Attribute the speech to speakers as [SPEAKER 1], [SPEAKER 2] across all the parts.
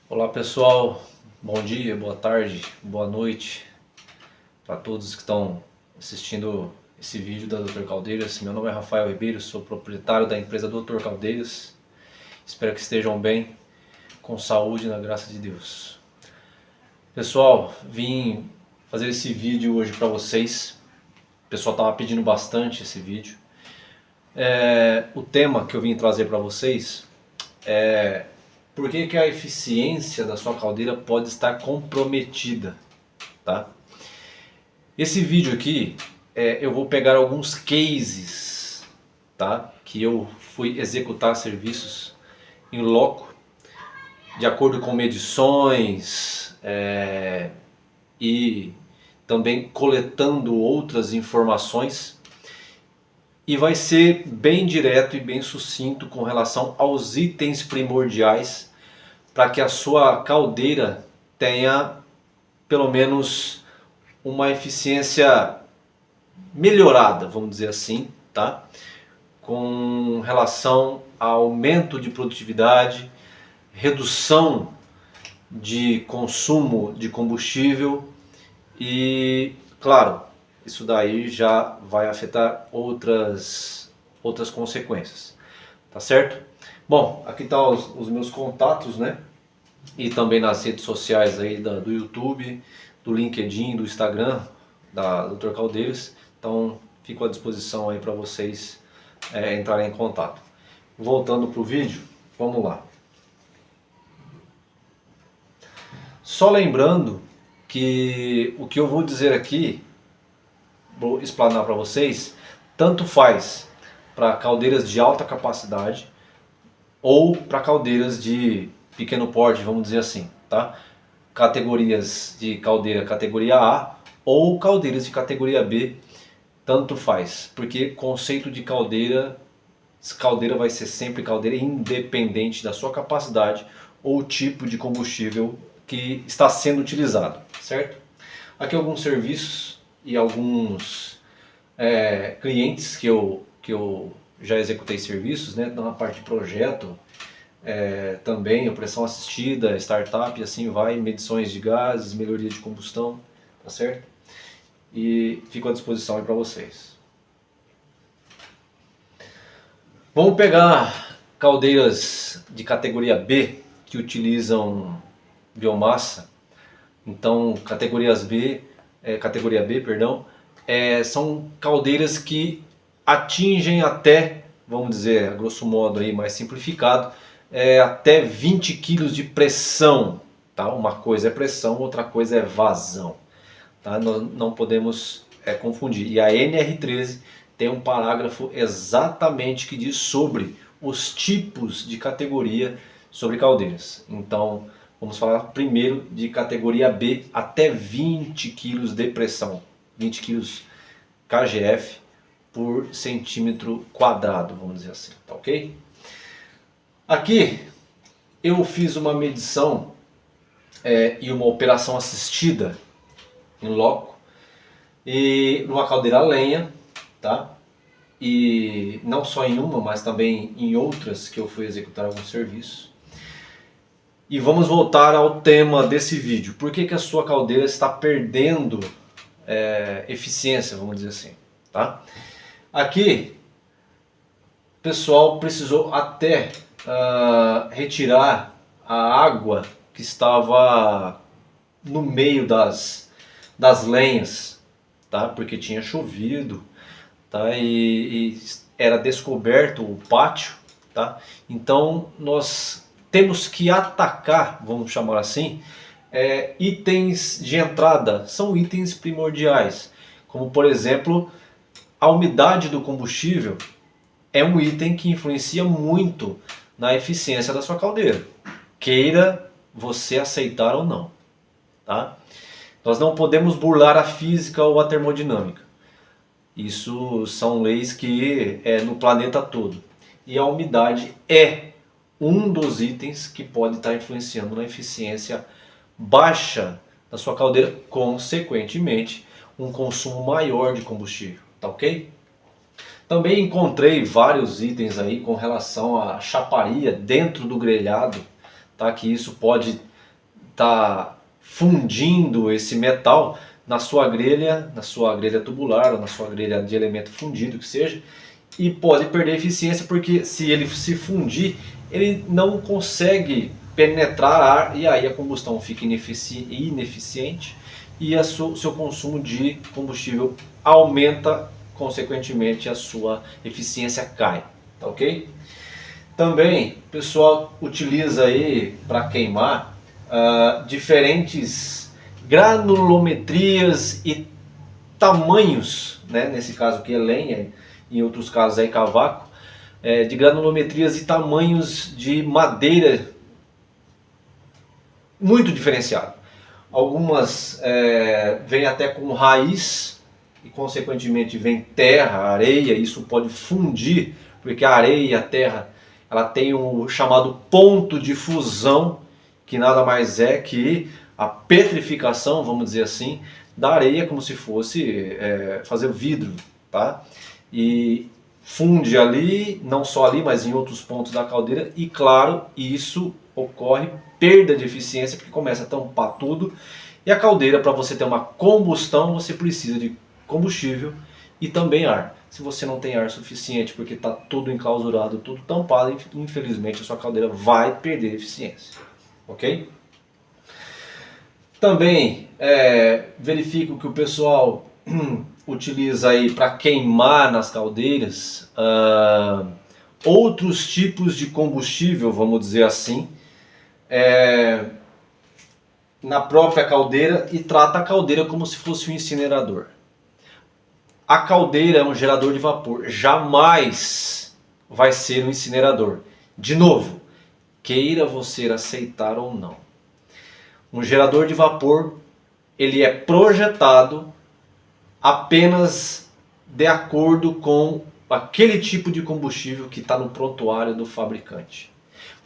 [SPEAKER 1] Olá pessoal, bom dia, boa tarde, boa noite para todos que estão assistindo esse vídeo da Dr. Caldeiras. Meu nome é Rafael Ribeiro, sou proprietário da empresa Dr. Caldeiras. Espero que estejam bem, com saúde na graça de Deus. Pessoal, vim fazer esse vídeo hoje para vocês. O pessoal estava pedindo bastante esse vídeo. O tema que eu vim trazer para vocês é por que a eficiência da sua caldeira pode estar comprometida, tá? Esse vídeo aqui, eu vou pegar alguns cases, tá? Que eu fui executar serviços em loco, de acordo com medições e também coletando outras informações. E vai ser bem direto e bem sucinto com relação aos itens primordiais para que a sua caldeira tenha pelo menos uma eficiência melhorada, vamos dizer assim, tá? Com relação ao aumento de produtividade, redução de consumo de combustível e, claro, isso daí já vai afetar outras consequências, tá certo? Bom, aqui tá os meus contatos, né? E também nas redes sociais aí do YouTube, do LinkedIn, do Instagram, da Dr. Caldeiras. Então, fico à disposição aí para vocês entrarem em contato. Voltando para o vídeo, vamos lá. Só lembrando que o que eu vou dizer aqui, vou explanar para vocês, tanto faz para caldeiras de alta capacidade ou para caldeiras de pequeno porte, vamos dizer assim, tá? Categorias de caldeira categoria A ou caldeiras de categoria B, tanto faz, porque conceito de caldeira vai ser sempre caldeira independente da sua capacidade ou tipo de combustível que está sendo utilizado, certo? Aqui alguns serviços e alguns clientes que eu já executei serviços, né, na parte de projeto, também pressão assistida, startup e assim vai, medições de gases, melhoria de combustão, tá certo? E fico à disposição aí para vocês. Vamos pegar caldeiras de categoria B que utilizam biomassa. Então, categoria B, perdão, são caldeiras que atingem até, vamos dizer, a grosso modo aí mais simplificado, até 20 kg de pressão, tá? Uma coisa é pressão, outra coisa é vazão, tá? Nós não podemos confundir. E a NR13 tem um parágrafo exatamente que diz sobre os tipos de categoria sobre caldeiras. Então, vamos falar primeiro de categoria B até 20 kg de pressão, 20 kg kgf por centímetro quadrado, vamos dizer assim, tá ok? Aqui eu fiz uma medição e uma operação assistida em loco e numa caldeira a lenha, tá? E não só em uma, mas também em outras que eu fui executar alguns serviços. E vamos voltar ao tema desse vídeo. Por que a sua caldeira está perdendo eficiência, vamos dizer assim, tá? Aqui, o pessoal precisou até retirar a água que estava no meio das lenhas, tá? Porque tinha chovido, tá? E era descoberto o pátio, tá? Então nós temos que atacar, vamos chamar assim, itens de entrada, são itens primordiais, como por exemplo a umidade do combustível é um item que influencia muito na eficiência da sua caldeira, queira você aceitar ou não, tá? Nós não podemos burlar a física ou a termodinâmica. Isso são leis que no planeta todo. E a umidade é um dos itens que pode estar influenciando na eficiência baixa da sua caldeira, consequentemente um consumo maior de combustível, tá ok? Também encontrei vários itens aí com relação à chaparia dentro do grelhado, tá? Que isso pode tá fundindo esse metal na sua grelha tubular ou na sua grelha de elemento fundido que seja, e pode perder eficiência porque se ele se fundir, ele não consegue penetrar ar e aí a combustão fica ineficiente e seu consumo de combustível aumenta, consequentemente a sua eficiência cai, tá ok? Também o pessoal utiliza aí para queimar diferentes granulometrias e tamanhos, né? Nesse caso aqui é lenha, em outros casos é cavaco, de granulometrias e tamanhos de madeira muito diferenciado. Algumas vêm até com raiz e consequentemente vem terra, areia, isso pode fundir, porque a areia e a terra ela tem um chamado ponto de fusão, que nada mais é que a petrificação, vamos dizer assim, da areia, como se fosse fazer vidro, tá? E funde ali, não só ali, mas em outros pontos da caldeira, e claro, isso ocorre perda de eficiência, porque começa a tampar tudo, e a caldeira, para você ter uma combustão, você precisa de combustível e também ar. Se você não tem ar suficiente, porque está tudo enclausurado, tudo tampado, infelizmente a sua caldeira vai perder eficiência, ok? Também verifico que o pessoal utiliza aí para queimar nas caldeiras outros tipos de combustível, vamos dizer assim, na própria caldeira, e trata a caldeira como se fosse um incinerador. A caldeira é um gerador de vapor, jamais vai ser um incinerador. De novo, queira você aceitar ou não. Um gerador de vapor, ele é projetado apenas de acordo com aquele tipo de combustível que está no prontuário do fabricante.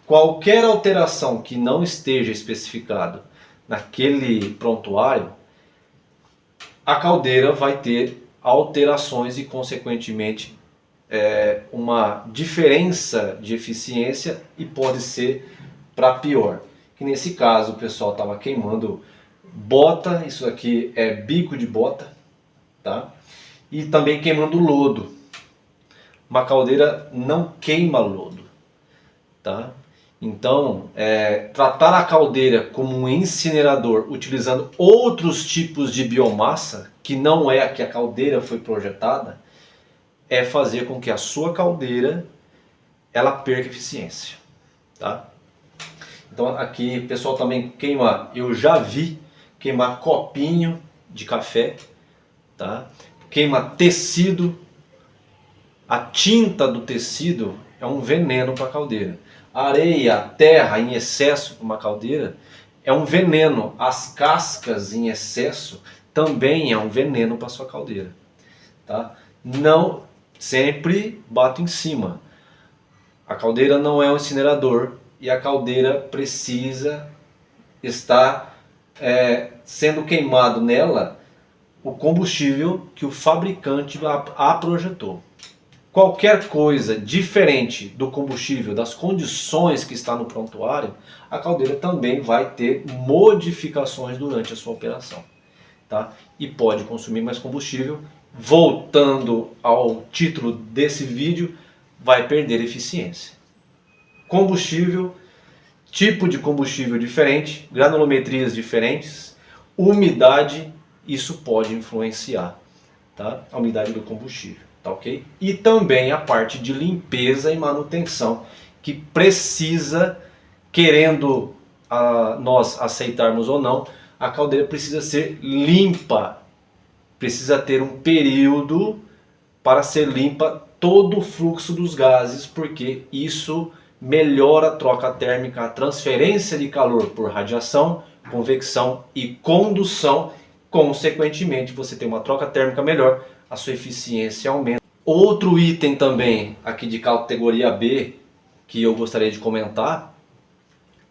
[SPEAKER 1] Qualquer alteração que não esteja especificado naquele prontuário, a caldeira vai ter alterações e consequentemente uma diferença de eficiência, e pode ser para pior. Que nesse caso o pessoal estava queimando bota, isso aqui é bico de bota, tá? E também queimando lodo. Uma caldeira não queima lodo, tá? Então, tratar a caldeira como um incinerador utilizando outros tipos de biomassa, que não é a que a caldeira foi projetada, é fazer com que a sua caldeira ela perca eficiência, tá? Então aqui o pessoal também queima, eu já vi queimar copinho de café, tá? Queima tecido, a tinta do tecido é um veneno para a caldeira. Areia, terra em excesso para uma caldeira é um veneno. As cascas em excesso também é um veneno para sua caldeira, tá? Não sempre bato em cima. A caldeira não é um incinerador e a caldeira precisa estar sendo queimado nela o combustível que o fabricante a projetou. Qualquer coisa diferente do combustível, das condições que está no prontuário, a caldeira também vai ter modificações durante a sua operação, tá? E pode consumir mais combustível. Voltando ao título desse vídeo, vai perder eficiência. Combustível, tipo de combustível diferente, granulometrias diferentes, umidade, isso pode influenciar, tá? A umidade do combustível, tá ok? E também a parte de limpeza e manutenção, que precisa, querendo nós aceitarmos ou não, a caldeira precisa ser limpa, precisa ter um período para ser limpa todo o fluxo dos gases, porque isso melhora a troca térmica, a transferência de calor por radiação, convecção e condução. Consequentemente, você tem uma troca térmica melhor, a sua eficiência aumenta. Outro item também aqui de categoria B que eu gostaria de comentar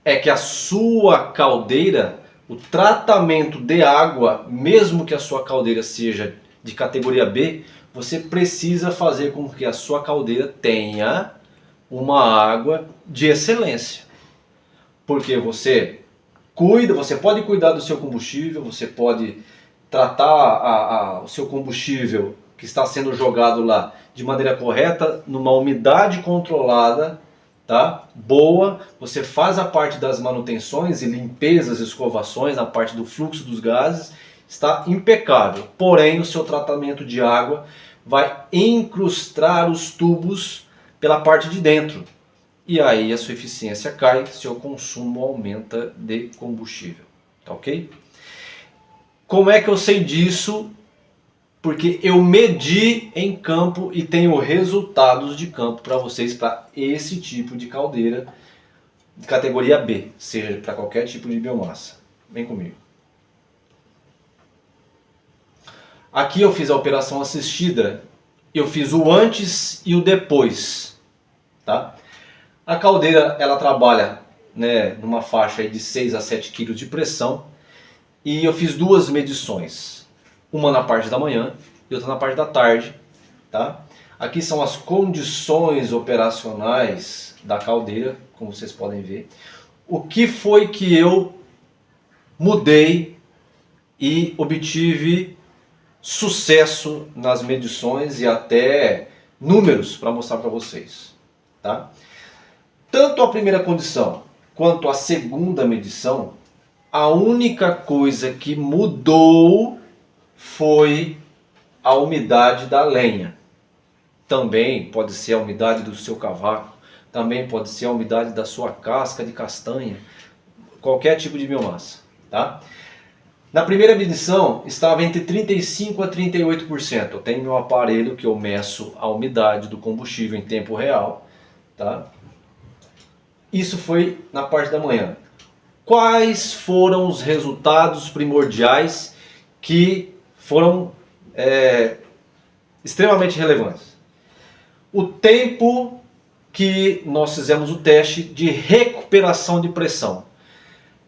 [SPEAKER 1] é que a sua caldeira, o tratamento de água, mesmo que a sua caldeira seja de categoria B, você precisa fazer com que a sua caldeira tenha uma água de excelência. Porque você você pode cuidar do seu combustível, você pode tratar o seu combustível que está sendo jogado lá de maneira correta, numa umidade controlada, tá? Boa, você faz a parte das manutenções e limpezas, escovações, a parte do fluxo dos gases, está impecável. Porém, o seu tratamento de água vai incrustar os tubos pela parte de dentro. E aí a sua eficiência cai, seu consumo aumenta de combustível. Tá ok? Como é que eu sei disso? Porque eu medi em campo e tenho resultados de campo para vocês, para esse tipo de caldeira de categoria B, seja para qualquer tipo de biomassa. Vem comigo. Aqui eu fiz a operação assistida, eu fiz o antes e o depois. Tá? A caldeira ela trabalha, né, numa faixa de 6 a 7 kg de pressão e eu fiz duas medições. Uma na parte da manhã e outra na parte da tarde, tá? Aqui são as condições operacionais da caldeira, como vocês podem ver. O que foi que eu mudei e obtive sucesso nas medições e até números para mostrar para vocês, tá? Tanto a primeira condição quanto a segunda medição, a única coisa que mudou foi a umidade da lenha. Também pode ser a umidade do seu cavaco, também pode ser a umidade da sua casca de castanha, qualquer tipo de biomassa. Tá? Na primeira medição estava entre 35% a 38%. Eu tenho meu aparelho que eu meço a umidade do combustível em tempo real. Tá? Isso foi na parte da manhã. Quais foram os resultados primordiais que foram extremamente relevantes? O tempo que nós fizemos o teste de recuperação de pressão.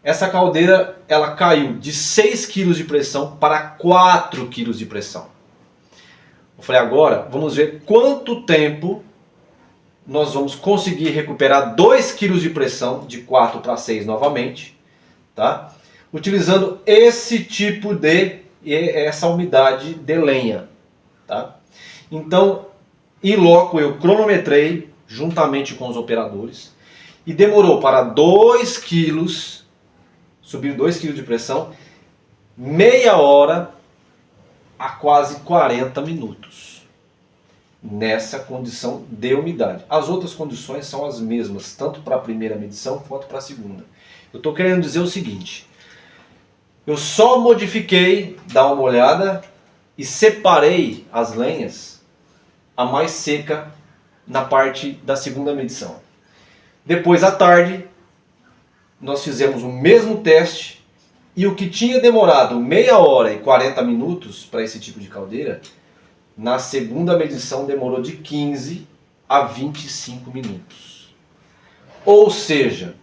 [SPEAKER 1] Essa caldeira ela caiu de 6 kg de pressão para 4 kg de pressão. Eu falei, agora vamos ver quanto tempo nós vamos conseguir recuperar 2 kg de pressão, de 4 para 6 novamente, tá? Utilizando esse tipo essa umidade de lenha. Tá? Então, em loco eu cronometrei juntamente com os operadores e demorou para 2 quilos, subir 2 kg de pressão, meia hora a quase 40 minutos. Nessa condição de umidade. As outras condições são as mesmas, tanto para a primeira medição quanto para a segunda. Eu estou querendo dizer o seguinte, eu só modifiquei, dá uma olhada, e separei as lenhas, a mais seca, na parte da segunda medição. Depois, à tarde, nós fizemos o mesmo teste e o que tinha demorado meia hora e 40 minutos para esse tipo de caldeira, na segunda medição demorou de 15 a 25 minutos. Ou seja,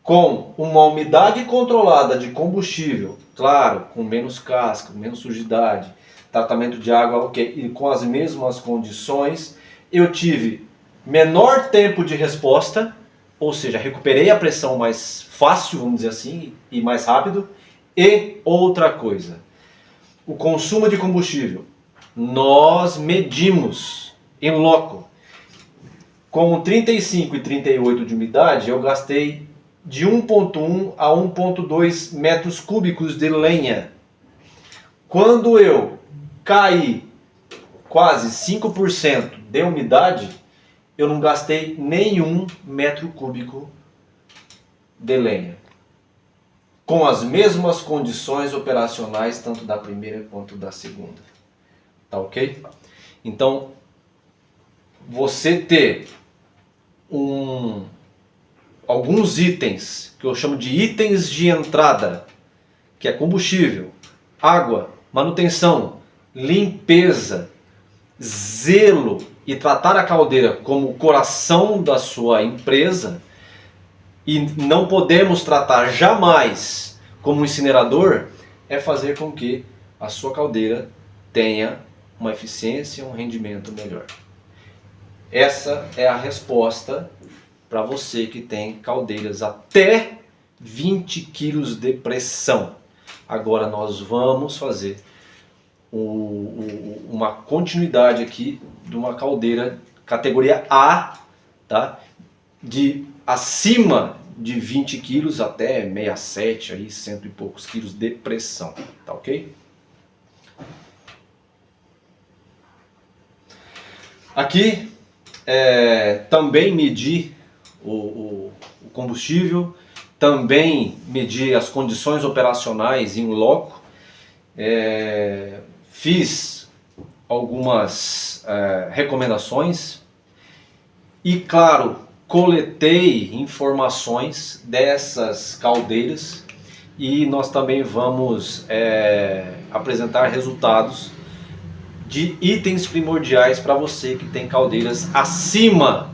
[SPEAKER 1] com uma umidade controlada de combustível, claro, com menos casca, menos sujidade, tratamento de água, ok, e com as mesmas condições, eu tive menor tempo de resposta, ou seja, recuperei a pressão mais fácil, vamos dizer assim, e mais rápido. E outra coisa, o consumo de combustível, nós medimos em loco. Com 35 e 38 de umidade, eu gastei de 1,1 a 1,2 metros cúbicos de lenha. Quando eu caí quase 5% de umidade, eu não gastei nenhum metro cúbico de lenha. Com as mesmas condições operacionais, tanto da primeira quanto da segunda. Tá ok? Então, você ter alguns itens, que eu chamo de itens de entrada, que é combustível, água, manutenção, limpeza, zelo e tratar a caldeira como o coração da sua empresa, e não podemos tratar jamais como um incinerador, é fazer com que a sua caldeira tenha uma eficiência e um rendimento melhor. Essa é a resposta para você que tem caldeiras até 20 quilos de pressão. Agora nós vamos fazer uma continuidade aqui de uma caldeira categoria A, tá? De acima de 20 quilos até 67, aí, cento e poucos quilos de pressão, tá ok? Aqui também medi o combustível, também medi as condições operacionais em loco, fiz algumas recomendações e, claro, coletei informações dessas caldeiras e nós também vamos apresentar resultados de itens primordiais para você que tem caldeiras acima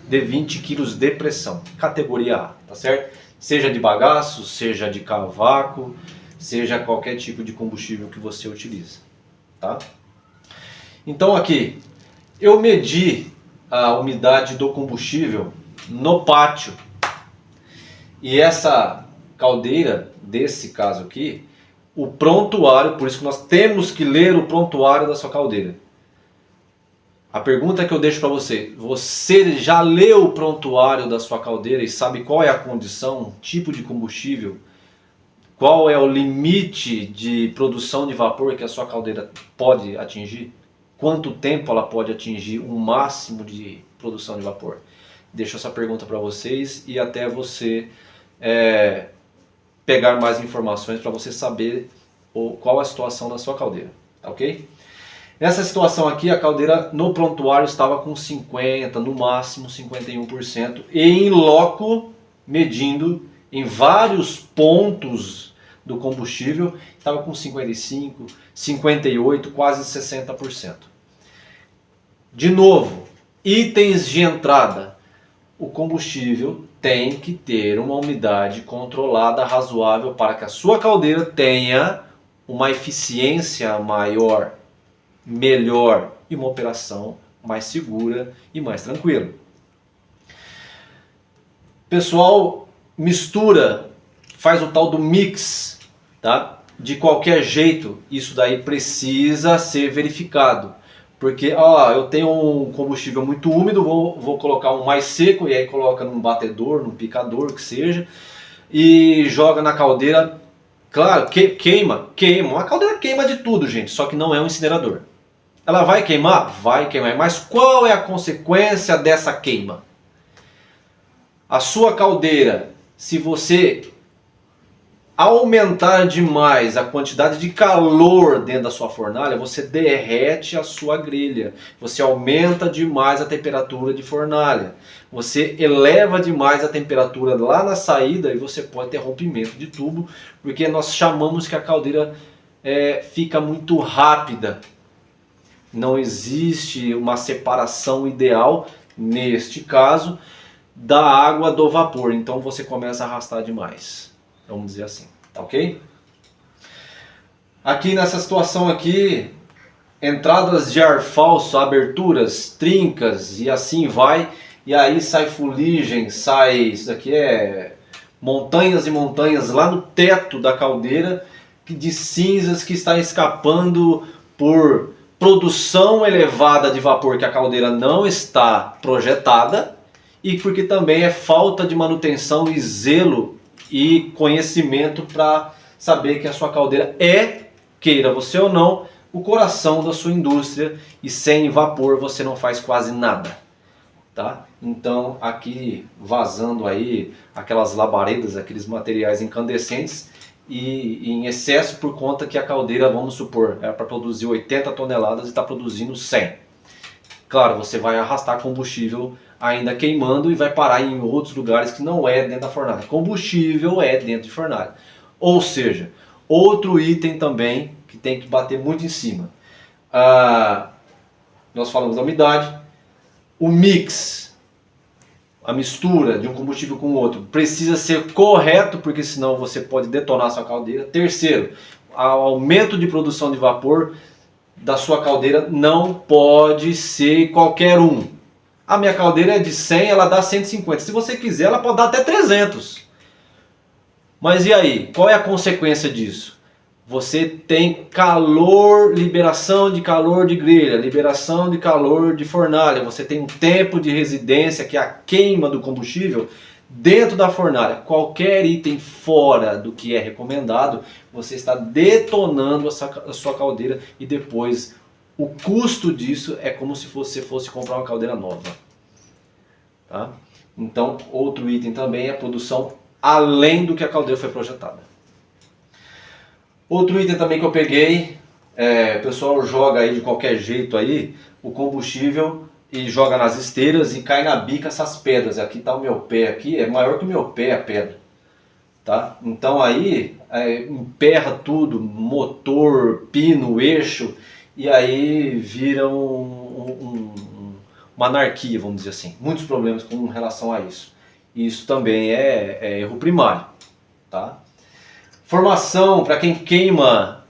[SPEAKER 1] de 20 kg de pressão, categoria A, tá certo? Seja de bagaço, seja de cavaco, seja qualquer tipo de combustível que você utiliza, tá? Então aqui, eu medi a umidade do combustível no pátio e essa caldeira, desse caso aqui, o prontuário, por isso que nós temos que ler o prontuário da sua caldeira. A pergunta que eu deixo para você, você já leu o prontuário da sua caldeira e sabe qual é a condição, tipo de combustível, qual é o limite de produção de vapor que a sua caldeira pode atingir? Quanto tempo ela pode atingir um máximo de produção de vapor? Deixo essa pergunta para vocês e até você pegar mais informações para você saber qual a situação da sua caldeira, tá ok? Nessa situação aqui, a caldeira no prontuário estava com 50%, no máximo 51%, e em loco, medindo em vários pontos do combustível, estava com 55%, 58%, quase 60%. De novo, itens de entrada. O combustível tem que ter uma umidade controlada razoável para que a sua caldeira tenha uma eficiência maior, melhor e uma operação mais segura e mais tranquila. Pessoal, mistura, faz o tal do mix, tá? De qualquer jeito, isso daí precisa ser verificado. Porque eu tenho um combustível muito úmido, vou colocar um mais seco, e aí coloca num batedor, num picador, que seja, e joga na caldeira. Claro, queima. Uma caldeira queima de tudo, gente, só que não é um incinerador. Ela vai queimar? Vai queimar. Mas qual é a consequência dessa queima? A sua caldeira, se você aumentar demais a quantidade de calor dentro da sua fornalha, você derrete a sua grelha, você aumenta demais a temperatura de fornalha, você eleva demais a temperatura lá na saída e você pode ter rompimento de tubo, porque nós chamamos que a caldeira fica muito rápida. Não existe uma separação ideal, neste caso, da água do vapor, então você começa a arrastar demais. Vamos dizer assim, tá ok? Aqui nessa situação aqui, entradas de ar falso, aberturas, trincas e assim vai. E aí sai fuligem, isso aqui é montanhas e montanhas lá no teto da caldeira de cinzas que está escapando por produção elevada de vapor que a caldeira não está projetada e porque também é falta de manutenção e zelo e conhecimento para saber que a sua caldeira queira você ou não, o coração da sua indústria e sem vapor você não faz quase nada, tá? Então aqui vazando aí aquelas labaredas, aqueles materiais incandescentes e em excesso por conta que a caldeira, vamos supor, era para produzir 80 toneladas e está produzindo 100. Claro, você vai arrastar combustível ainda queimando e vai parar em outros lugares que não é dentro da fornalha. Combustível é dentro de fornalha. Ou seja, outro item também que tem que bater muito em cima. Nós falamos da umidade. O mix, a mistura de um combustível com o outro, precisa ser correto, porque senão você pode detonar a sua caldeira. Terceiro, o aumento de produção de vapor da sua caldeira não pode ser qualquer um. A minha caldeira é de 100, ela dá 150. Se você quiser, ela pode dar até 300. Mas e aí? Qual é a consequência disso? Você tem calor, liberação de calor de grelha, liberação de calor de fornalha. Você tem um tempo de residência, que é a queima do combustível, dentro da fornalha. Qualquer item fora do que é recomendado, você está detonando a sua caldeira e depois o custo disso é como se você fosse comprar uma caldeira nova. Tá? Então, outro item também é a produção além do que a caldeira foi projetada. Outro item também que eu peguei, o pessoal joga aí de qualquer jeito aí o combustível e joga nas esteiras e cai na bica essas pedras. Aqui está o meu pé aqui, é maior que o meu pé a pedra. Tá? Então aí emperra tudo, motor, pino, eixo, e aí vira uma anarquia, vamos dizer assim. Muitos problemas com relação a isso. Isso também é erro primário. Tá? Formação, para quem queima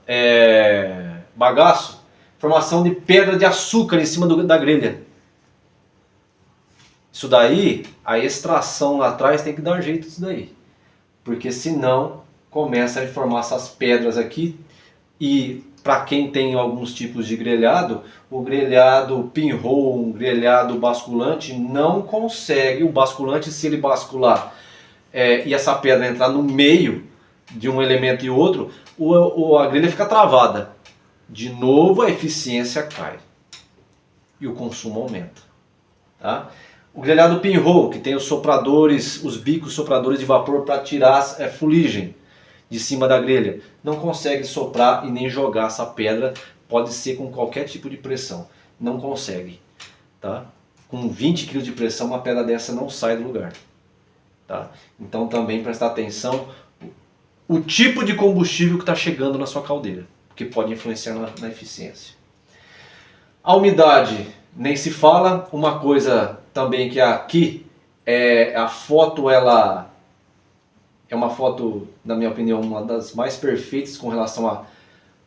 [SPEAKER 1] bagaço, formação de pedra de açúcar em cima da grelha. Isso daí, a extração lá atrás tem que dar jeito disso daí. Porque senão começa a formar essas pedras aqui. E para quem tem alguns tipos de grelhado, o grelhado pinhole, um grelhado basculante, não consegue, o basculante, se ele bascular e essa pedra entrar no meio de um elemento e outro, a grelha fica travada. De novo a eficiência cai e o consumo aumenta. Tá? O grelhado pinhole, que tem os sopradores, os bicos sopradores de vapor para tirar a fuligem de cima da grelha, não consegue soprar e nem jogar essa pedra, pode ser com qualquer tipo de pressão, não consegue. Tá? Com 20 kg de pressão uma pedra dessa não sai do lugar. Tá? Então também prestar atenção o tipo de combustível que está chegando na sua caldeira, que pode influenciar na eficiência. A umidade nem se fala. Uma coisa também que aqui a foto, ela é uma foto, na minha opinião, uma das mais perfeitas com relação à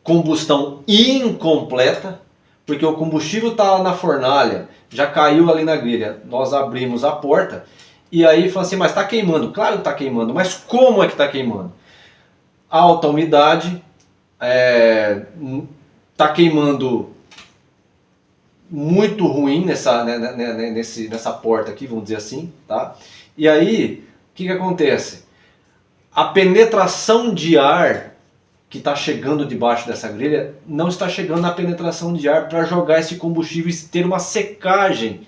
[SPEAKER 1] combustão incompleta, porque o combustível está na fornalha, já caiu ali na grelha, nós abrimos a porta e aí fala assim, mas está queimando. Claro que está queimando, mas como é que está queimando? Alta umidade, está queimando muito ruim nessa porta aqui, vamos dizer assim, tá? E aí, o que acontece? A penetração de ar que está chegando debaixo dessa grelha não está chegando na penetração de ar para jogar esse combustível e ter uma secagem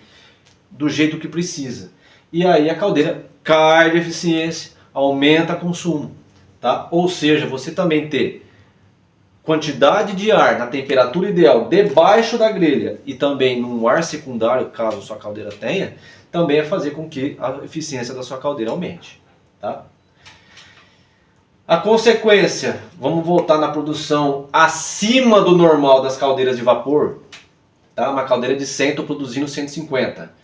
[SPEAKER 1] do jeito que precisa. E aí a caldeira cai de eficiência, aumenta o consumo. Tá? Ou seja, você também ter quantidade de ar na temperatura ideal debaixo da grelha e também num ar secundário, caso sua caldeira tenha, também é fazer com que a eficiência da sua caldeira aumente. Tá? A consequência, vamos voltar na produção acima do normal das caldeiras de vapor. Tá? Uma caldeira de 100, estou produzindo 150.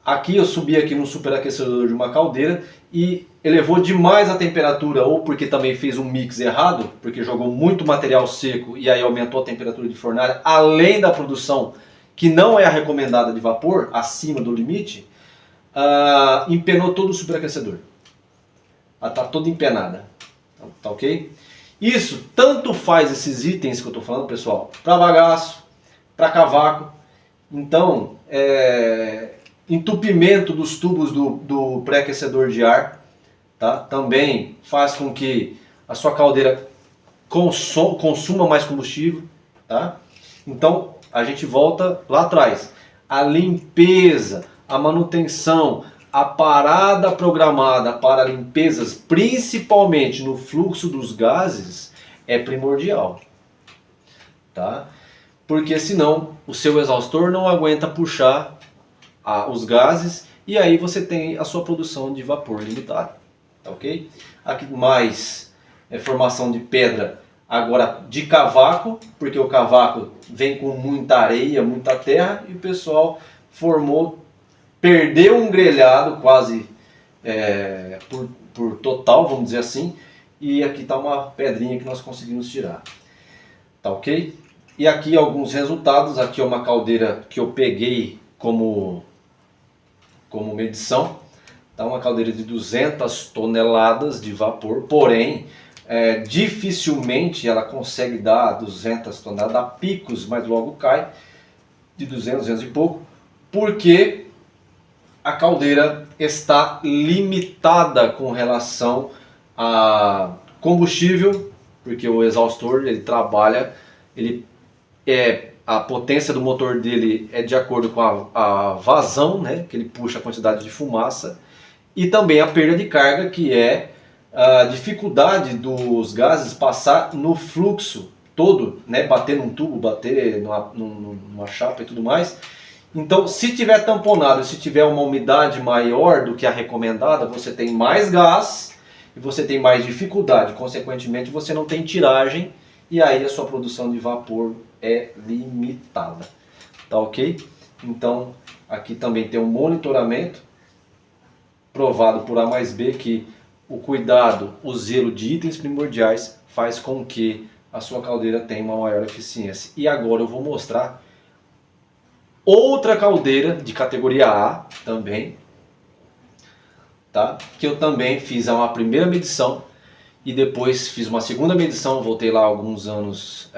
[SPEAKER 1] Aqui eu subi aqui no superaquecedor de uma caldeira e elevou demais a temperatura, ou porque também fez um mix errado, porque jogou muito material seco e aí aumentou a temperatura de fornalha, além da produção que não é a recomendada de vapor, acima do limite, empenou todo o superaquecedor. Ela está toda empenada. Tá ok? Isso tanto faz esses itens que eu estou falando, pessoal, para bagaço, para cavaco. Então, entupimento dos tubos do pré-aquecedor de ar, tá? Também faz com que a sua caldeira consuma mais combustível. Tá? Então, a gente volta lá atrás. A limpeza, a manutenção, a parada programada para limpezas, principalmente no fluxo dos gases, é primordial. Tá? Porque senão o seu exaustor não aguenta puxar os gases e aí você tem a sua produção de vapor limitada. Tá ok? Aqui mais formação de pedra, agora de cavaco, porque o cavaco vem com muita areia, muita terra e o pessoal perdeu um grelhado quase por total, vamos dizer assim, e aqui está uma pedrinha que nós conseguimos tirar. Tá ok? E aqui alguns resultados. Aqui é uma caldeira que eu peguei como medição. tá? Uma caldeira de 200 toneladas de vapor, porém, dificilmente ela consegue dar 200 toneladas, dá picos, mas logo cai de 200, 200 e pouco, porque a caldeira está limitada com relação a combustível, porque o exaustor ele trabalha, a potência do motor dele é de acordo com a vazão, né, que ele puxa a quantidade de fumaça, e também a perda de carga, que é a dificuldade dos gases passar no fluxo todo, né, bater num tubo, bater numa chapa e tudo mais. Então, se tiver tamponado, se tiver uma umidade maior do que a recomendada, você tem mais gás e você tem mais dificuldade. Consequentemente, você não tem tiragem e aí a sua produção de vapor é limitada. Tá ok? Então, aqui também tem um monitoramento provado por A mais B que o cuidado, o zelo de itens primordiais faz com que a sua caldeira tenha uma maior eficiência. E agora eu vou mostrar outra caldeira de categoria A também, tá? Que eu também fiz uma primeira medição e depois fiz uma segunda medição, voltei lá alguns anos,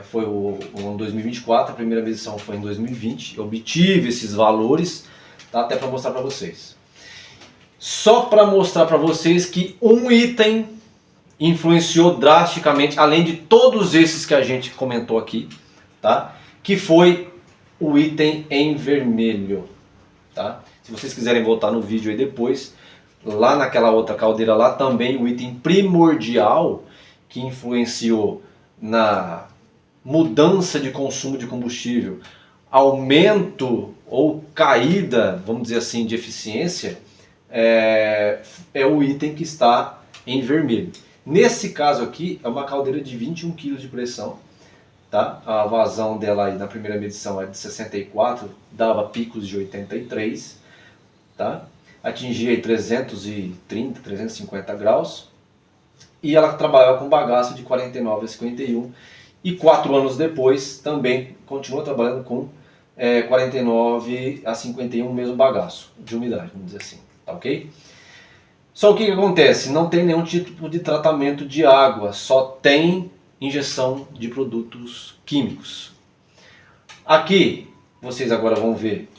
[SPEAKER 1] foi o ano 2024, a primeira medição foi em 2020, eu obtive esses valores, tá? Até para mostrar para vocês. Só para mostrar para vocês que um item influenciou drasticamente, além de todos esses que a gente comentou aqui, tá? Que foi o item em vermelho, tá? Se vocês quiserem voltar no vídeo aí depois, lá naquela outra caldeira lá também o item primordial que influenciou na mudança de consumo de combustível, aumento ou caída, vamos dizer assim, de eficiência, é o item que está em vermelho. Nesse caso aqui é uma caldeira de 21 kg de pressão. Tá? A vazão dela aí na primeira medição é de 64, dava picos de 83, tá? Atingia aí 330, 350 graus e ela trabalhava com bagaço de 49 a 51 e 4 anos depois também continua trabalhando com 49 a 51 o mesmo bagaço de umidade, vamos dizer assim, tá ok? Só o que acontece? Não tem nenhum tipo de tratamento de água, só tem injeção de produtos químicos. Aqui vocês agora vão ver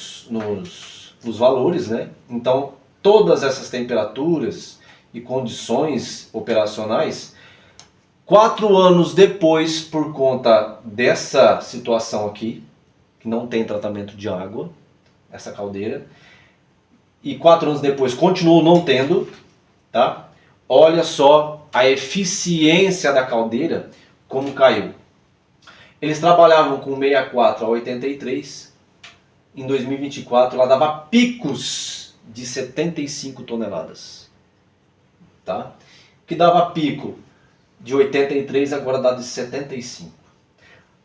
[SPEAKER 1] nos valores, né? Então todas essas temperaturas e condições operacionais, 4 anos depois, por conta dessa situação aqui, que não tem tratamento de água, essa caldeira, e 4 anos depois continuou não tendo, tá? Olha só a eficiência da caldeira como caiu. Eles trabalhavam com 64 a 83, em 2024 ela dava picos de 75 toneladas, tá? Que dava pico de 83, agora dá de 75.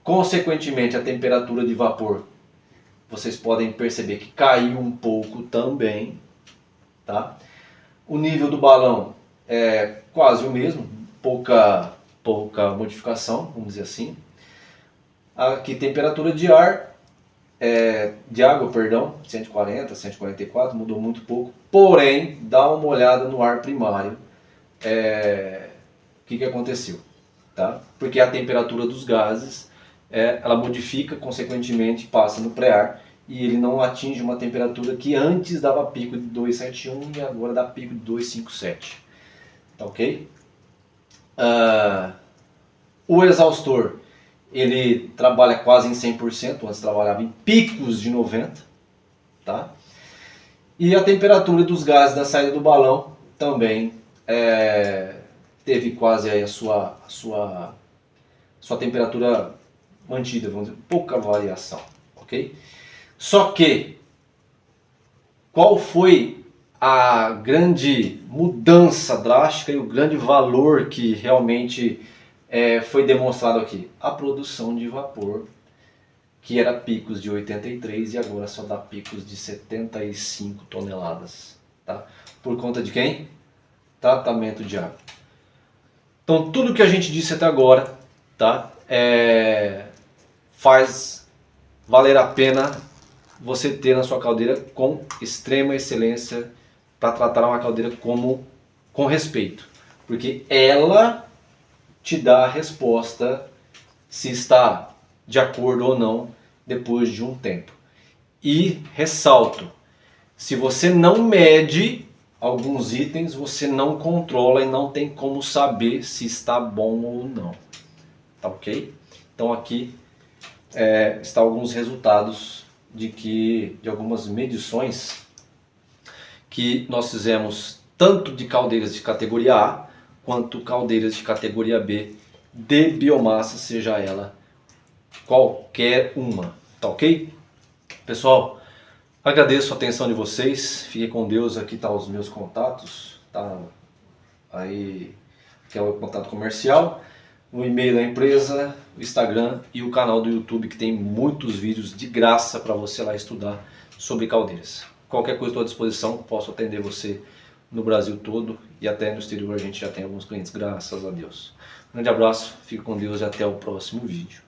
[SPEAKER 1] Consequentemente, a temperatura de vapor, vocês podem perceber que caiu um pouco também, tá? O nível do balão é quase o mesmo, pouca modificação, vamos dizer assim. Aqui temperatura de ar, de água, perdão, 140, 144, mudou muito pouco. Porém, dá uma olhada no ar primário, o que aconteceu, tá? Porque a temperatura dos gases, ela modifica, consequentemente passa no pré-ar e ele não atinge uma temperatura que antes dava pico de 271 e agora dá pico de 257, tá ok? O exaustor, ele trabalha quase em 100%, antes trabalhava em picos de 90%, tá? E a temperatura dos gases da saída do balão também teve quase aí a sua temperatura mantida, vamos dizer, pouca variação, ok? Só que, qual foi a grande mudança drástica e o grande valor que realmente foi demonstrado aqui? A produção de vapor, que era picos de 83 e agora só dá picos de 75 toneladas. Tá? Por conta de quem? Tratamento de água. Então tudo que a gente disse até agora, tá? Faz valer a pena você ter na sua caldeira com extrema excelência, para tratar uma caldeira com respeito, porque ela te dá a resposta se está de acordo ou não depois de um tempo. E ressalto, se você não mede alguns itens, você não controla e não tem como saber se está bom ou não. Tá ok? Então aqui estão alguns resultados de algumas medições que nós fizemos tanto de caldeiras de categoria A quanto caldeiras de categoria B de biomassa, seja ela qualquer uma. Tá ok? Pessoal, agradeço a atenção de vocês. Fiquem com Deus. Aqui tá os meus contatos. Tá aí, que é o contato comercial, o e-mail da empresa, o Instagram e o canal do YouTube, que tem muitos vídeos de graça para você lá estudar sobre caldeiras. Qualquer coisa estou à disposição, posso atender você no Brasil todo e até no exterior. A gente já tem alguns clientes, graças a Deus. Um grande abraço, fique com Deus e até o próximo vídeo.